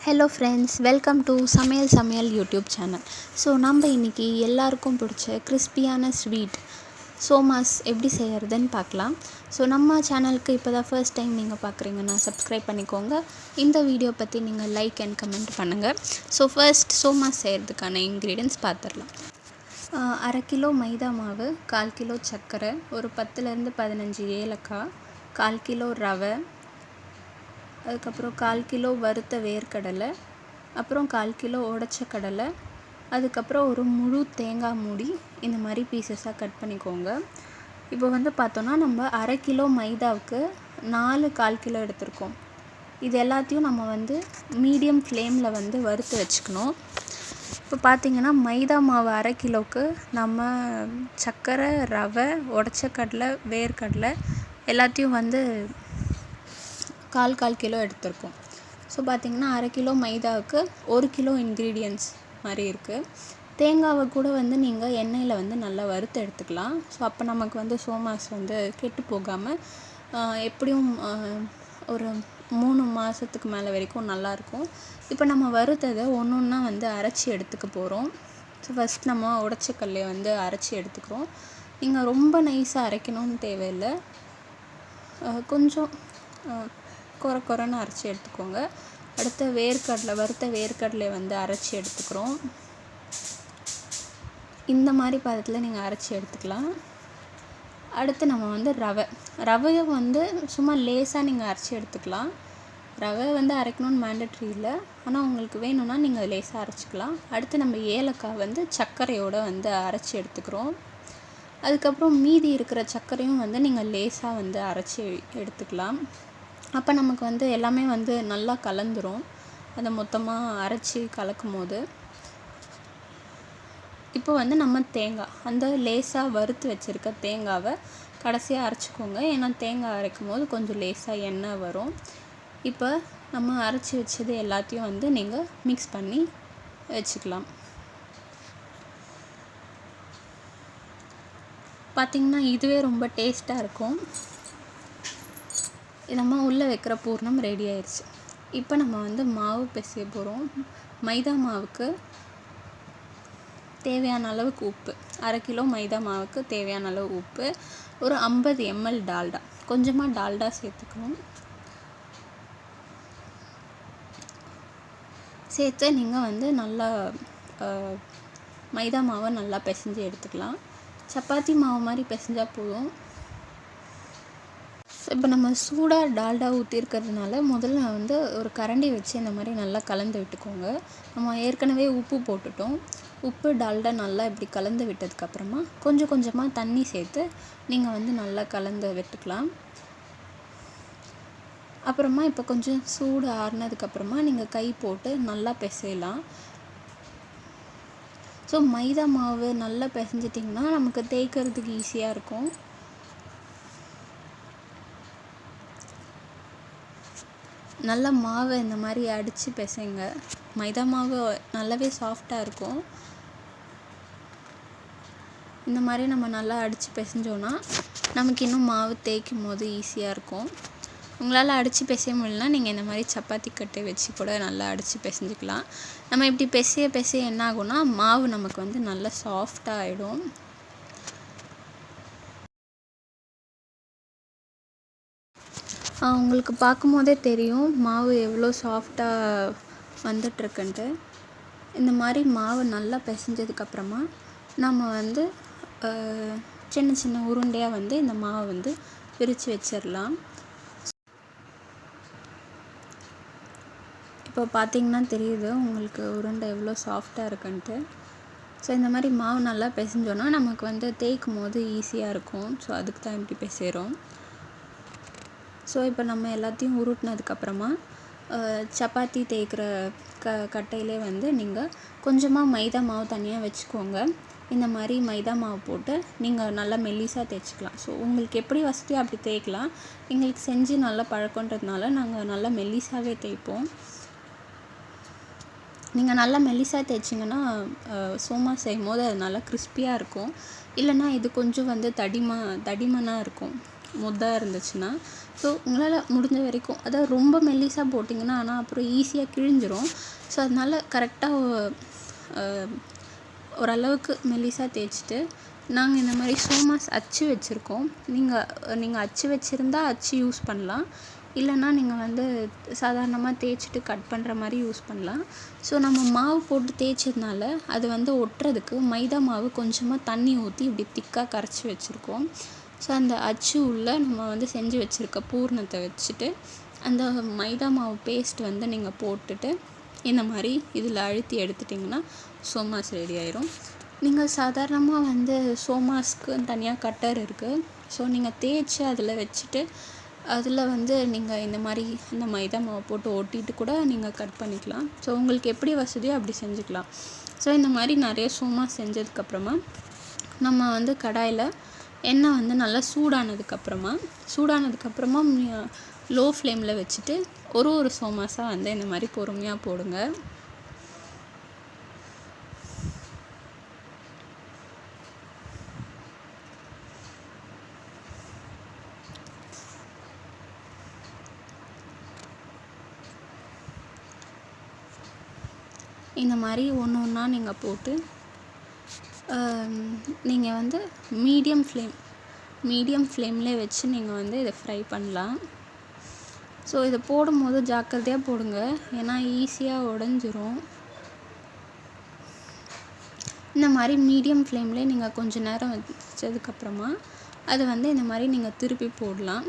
Hello friends, welcome to சமையல் YouTube channel. So நம்ம இன்றைக்கி எல்லாருக்கும் பிடிச்ச கிறிஸ்பியான ஸ்வீட் சோமாஸ் எப்படி செய்கிறதுன்னு பார்க்கலாம். ஸோ நம்ம சேனலுக்கு இப்போ தான் ஃபர்ஸ்ட் டைம் நீங்கள் பார்க்குறீங்கன்னா சப்ஸ்கிரைப் பண்ணிக்கோங்க. இந்த வீடியோ பற்றி நீங்கள் லைக் அண்ட் கமெண்ட் பண்ணுங்கள். ஸோ ஃபர்ஸ்ட் சோமாஸ் செய்கிறதுக்கான இன்க்ரீடியன்ட்ஸ் பார்த்துடலாம். 1/2 கிலோ மைதா மாவு, 1/4 கிலோ சர்க்கரை, ஒரு 10லேருந்து 15 ஏலக்காய், 1/4 கிலோ ரவை, அதுக்கப்புறம் 1/4 கிலோ வறுத்த வேர்க்கடலை, அப்புறம் 1/4 கிலோ உடைச்ச கடலை, அதுக்கப்புறம் ஒரு முழு தேங்காய் மூடி இந்த மாதிரி பீசஸாக கட் பண்ணிக்கோங்க. இப்போ பார்த்தோன்னா நம்ம 1/2 கிலோ மைதாவுக்கு 4 1/4 கிலோ எடுத்திருக்கோம். இது எல்லாத்தையும் நம்ம மீடியம் ஃப்ளேமில் வறுத்து வச்சுக்கணும். இப்போ பார்த்திங்கன்னா மைதா மாவு 1/2 கிலோவுக்கு நம்ம சர்க்கரை, ரவை, உடைச்ச கடலை, வேர்க்கடலை எல்லாத்தையும் 1/4 கிலோ எடுத்திருக்கோம். ஸோ பார்த்திங்கன்னா 1/2 கிலோ மைதாவுக்கு 1 கிலோ இன்க்ரீடியன்ட்ஸ் மாதிரி இருக்குது. தேங்காவை கூட நீங்கள் எண்ணெயில் நல்லா வறுத்து எடுத்துக்கலாம். ஸோ அப்போ நமக்கு சோமாஸ் கெட்டு போகாமல் எப்படியும் ஒரு 3 மாதத்துக்கு மேலே வரைக்கும் நல்லாயிருக்கும். இப்போ நம்ம வறுத்ததை ஒன்று ஒன்றா அரைச்சி எடுத்துக்க போகிறோம். ஸோ ஃபஸ்ட் நம்ம உடைச்ச கடலையை அரைச்சி எடுத்துக்கிறோம். நீங்கள் ரொம்ப நைஸாக அரைக்கணும்னு தேவையில்லை, கொஞ்சம் குறைன்னு அரைச்சி எடுத்துக்கோங்க. அடுத்த வறுத்த வேர்க்கடலை அரைச்சி எடுத்துக்கிறோம். இந்த மாதிரி பதத்தில் நீங்கள் அரைச்சி எடுத்துக்கலாம். அடுத்து நம்ம ரவையும் சும்மா லேசாக நீங்கள் அரைச்சி எடுத்துக்கலாம். ரவை அரைக்கணும்னு மேண்டட்ரி இல்லை, ஆனால் உங்களுக்கு வேணும்னா நீங்கள் லேசாக அரைச்சிக்கலாம். அடுத்து நம்ம ஏலக்காய் சர்க்கரையோடு அரைச்சி எடுத்துக்கிறோம். அதுக்கப்புறம் மீதி இருக்கிற சர்க்கரையும் நீங்கள் லேசாக அரைச்சி எடுத்துக்கலாம். அப்போ நமக்கு எல்லாமே நல்லா கலந்துரும், அதை மொத்தமாக அரைச்சி கலக்கும் போது. இப்போ நம்ம தேங்காய் லேசாக வறுத்து வச்சுருக்க தேங்காவை கடைசியாக அரைச்சிக்கோங்க. ஏன்னா தேங்காய் அரைக்கும் போது கொஞ்சம் லேசாக எண்ணெய் வரும். இப்போ நம்ம அரைச்சி வச்சது எல்லாத்தையும் நீங்கள் மிக்ஸ் பண்ணி வச்சுக்கலாம். பார்த்திங்கன்னா இதுவே ரொம்ப டேஸ்ட்டாக இருக்கும். நம்ம உள்ளே வைக்கிற பூர்ணம் ரெடி ஆயிடுச்சு. இப்போ நம்ம மாவு பிசைய போகிறோம். மைதா மாவுக்கு தேவையான அளவுக்கு உப்பு, 1/2 கிலோ மைதா மாவுக்கு தேவையான அளவு உப்பு, ஒரு 50 ml டால்டா, கொஞ்சமாக டால்டா சேர்த்துக்கணும். சேர்த்து நீங்கள் நல்லா மைதா மாவை நல்லா பிசைஞ்சு எடுத்துக்கலாம். சப்பாத்தி மாவு மாதிரி பிசைஞ்சால் போதும். இப்போ நம்ம சூடாக டால்டா ஊற்றிருக்கிறதுனால முதல்ல ஒரு கரண்டி வச்சு இந்த மாதிரி நல்லா கலந்து விட்டுக்கோங்க. நம்ம ஏற்கனவே உப்பு போட்டுட்டோம். உப்பு டால்டா நல்லா இப்படி கலந்து விட்டதுக்கப்புறமா கொஞ்சம் கொஞ்சமாக தண்ணி சேர்த்து நீங்கள் நல்லா கலந்து விட்டுக்கலாம். அப்புறமா இப்போ கொஞ்சம் சூடு ஆறுனதுக்கப்புறமா நீங்கள் கை போட்டு நல்லா பிசையலாம். ஸோ மைதா மாவு நல்லா பிசைஞ்சிட்டிங்கன்னா நமக்கு தேய்க்கிறதுக்கு ஈஸியாக இருக்கும். நல்லா மாவை இந்த மாதிரி அடித்து பிசைங்க. மைதா மாவு நல்லாவே சாஃப்டாக இருக்கும். இந்த மாதிரி நம்ம நல்லா அடித்து பிசைஞ்சோன்னா நமக்கு இன்னும் மாவு தேய்க்கும் போது ஈஸியாக இருக்கும். உங்களால் அடித்து பிசைய முடியலனா நீங்கள் இந்த மாதிரி சப்பாத்தி கட்டை வச்சு கூட நல்லா அடித்து பிசைஞ்சிக்கலாம். நம்ம இப்படி பிசைய என்ன ஆகும்னா மாவு நமக்கு நல்லா சாஃப்டாக ஆகிடும். உங்களுக்கு பார்க்கும் போதே தெரியும் மாவு எவ்வளோ சாஃப்டாக வந்துட்டுருக்குன்ட்டு. இந்த மாதிரி மாவு நல்லா பிசைஞ்சதுக்கப்புறமா நம்ம சின்ன சின்ன உருண்டையாக இந்த மாவை பிரித்து வச்சிடலாம். இப்போ பார்த்திங்கன்னா தெரியுது உங்களுக்கு உருண்டை எவ்வளோ சாஃப்டாக இருக்குன்ட்டு. ஸோ இந்த மாதிரி மாவு நல்லா பிசைஞ்சோன்னா நமக்கு தேய்க்கும் போது ஈஸியாக இருக்கும். ஸோ அதுக்கு தான் இப்படி பிசைகிறோம். ஸோ இப்போ நம்ம எல்லாத்தையும் உருட்டினதுக்கப்புறமா சப்பாத்தி தேய்க்கிற கட்டையிலே நீங்கள் கொஞ்சமாக மைதா மாவு தனியாக வச்சுக்கோங்க. இந்த மாதிரி மைதா மாவு போட்டு நீங்கள் நல்லா மெல்லிசாக தேய்ச்சிக்கலாம். ஸோ உங்களுக்கு எப்படி வசதியோ அப்படி தேய்க்கலாம். எங்களுக்கு செஞ்சு நல்லா பழக்கன்றதுனால நாங்கள் நல்லா மெல்லிசாகவே தேய்ப்போம். நீங்கள் நல்லா மெல்லிசாக தேய்ச்சிங்கன்னா சோமா செய்யும் போது அது நல்லா கிறிஸ்பியாக இருக்கும். இல்லைன்னா இது கொஞ்சம் தடிமனாக இருக்கும். முத்தாக இருந்துச்சுன்னா. ஸோ உங்களால் முடிஞ்ச வரைக்கும், அதாவது ரொம்ப மெல்லிசாக போட்டிங்கன்னா ஆனால் அப்புறம் ஈஸியாக கிழிஞ்சிரும். ஸோ அதனால் கரெக்டாக ஓரளவுக்கு மெல்லிசாக தேய்ச்சிட்டு, நாங்கள் இந்த மாதிரி சோமாஸ் அச்சு வச்சுருக்கோம். நீங்கள் அச்சு வச்சுருந்தா அச்சு யூஸ் பண்ணலாம். இல்லைன்னா நீங்கள் வந்து சாதாரணமாக தேய்ச்சிட்டு கட் பண்ணுற மாதிரி யூஸ் பண்ணலாம். ஸோ நம்ம மாவு போட்டு தேய்ச்சதுனால அது வந்து ஒட்டுறதுக்கு மைதா மாவு கொஞ்சமாக தண்ணி ஊற்றி இப்படி திக்காக கரைச்சி வச்சுருக்கோம். ஸோ அந்த அச்சு உள்ளே நம்ம வந்து செஞ்சு வச்சுருக்க பூரணத்தை வச்சுட்டு, அந்த மைதா மாவு பேஸ்ட் வந்து நீங்கள் போட்டுட்டு இந்த மாதிரி இதில் அழுத்தி எடுத்துட்டிங்கன்னா சோமாஸ் ரெடி ஆயிரும். நீங்கள் சாதாரணமாக வந்து சோமாஸ்க்கு தனியாக கட்டர் இருக்குது. ஸோ நீங்கள் தேய்ச்சி அதில் வச்சுட்டு அதில் வந்து நீங்கள் இந்த மாதிரி இந்த மைதா மாவை போட்டு ஒட்டிட்டு கூட நீங்கள் கட் பண்ணிக்கலாம். ஸோ உங்களுக்கு எப்படி வசதியோ அப்படி செஞ்சுக்கலாம். ஸோ இந்த மாதிரி நிறைய சோமாஸ் செஞ்சதுக்கப்புறமா நம்ம வந்து கடாயில் எண்ணெய் வந்து நல்லா சூடானதுக்கப்புறமா லோ ஃப்ளேமில் வச்சுட்டு ஒரு சோமாஸாக வந்து இந்த மாதிரி பொறுமையாக போடுங்க. இந்த மாதிரி ஒன்றா நீங்கள் போட்டு நீங்கள் வந்து மீடியம் ஃப்ளேம்லேயே வச்சு நீங்கள் வந்து இதை ஃப்ரை பண்ணலாம். ஸோ இதை போடும்போது ஜாக்கிரதையாக போடுங்க, ஏன்னா ஈஸியாக உடஞ்சிரும். இந்த மாதிரி மீடியம் ஃப்ளேம்லேயே நீங்கள் கொஞ்சம் நேரம் வச்சதுக்கப்புறமா அதை வந்து இந்த மாதிரி நீங்கள் திருப்பி போடலாம்.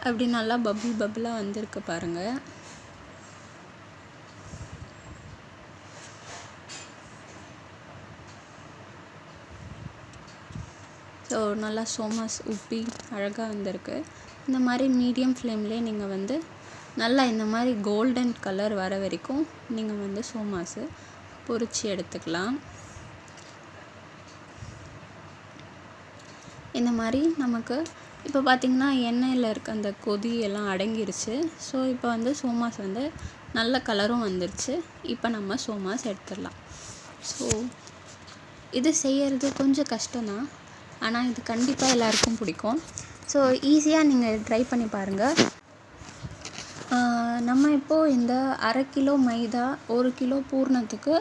அப்படி நல்லா பபிளாக வந்திருக்கு பாருங்கள். ஸோ நல்லா சோமாஸ் உப்பி அழகாக வந்திருக்கு. இந்த மாதிரி மீடியம் ஃப்ளேம்லேயே நீங்கள் வந்து நல்லா இந்த மாதிரி கோல்டன் கலர் வர வரைக்கும் நீங்கள் வந்து சோமாஸு பொரிச்சு எடுத்துக்கலாம். இந்த மாதிரி நமக்கு இப்போ பார்த்திங்கன்னா எண்ணெயில் இருக்க அந்த கொதி எல்லாம் அடங்கிருச்சு. ஸோ இப்போ வந்து சோமாஸ் வந்து நல்ல கலரும் வந்துருச்சு. இப்போ நம்ம சோமாஸ் எடுத்துடலாம். ஸோ இது செய்கிறது கொஞ்சம் கஷ்டம்தான், ஆனால் இது கண்டிப்பாக எல்லாருக்கும் பிடிக்கும். ஸோ ஈஸியாக நீங்கள் ட்ரை பண்ணி பாருங்கள். நம்ம இப்போது இந்த 1/2 கிலோ மைதா 1 கிலோ பூரணத்துக்கு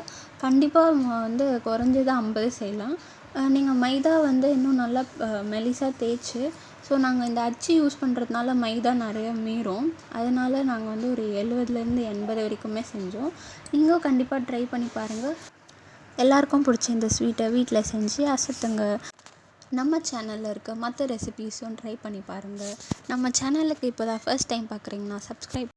கண்டிப்பாக வந்து குறைஞ்சது 50 செய்யலாம். நீங்கள் மைதா வந்து இன்னும் நல்லா மெலிசாக தேய்ச்சி, ஸோ நாங்கள் இந்த அச்சு யூஸ் பண்ணுறதுனால மைதா நிறைய மீறும். அதனால் நாங்கள் வந்து ஒரு 70லேருந்து 80 வரைக்குமே செஞ்சோம். நீங்களும் கண்டிப்பாக ட்ரை பண்ணி பாருங்கள். எல்லாருக்கும் பிடிச்ச இந்த ஸ்வீட்டை வீட்டில் செஞ்சு அசத்துங்க. நம்ம சேனலில் இருக்க மற்ற ரெசிபீஸும் ட்ரை பண்ணி பாருங்கள். நம்ம சேனலுக்கு இப்போ தான் ஃபர்ஸ்ட் டைம் பார்க்குறீங்கன்னா சப்ஸ்கிரைப்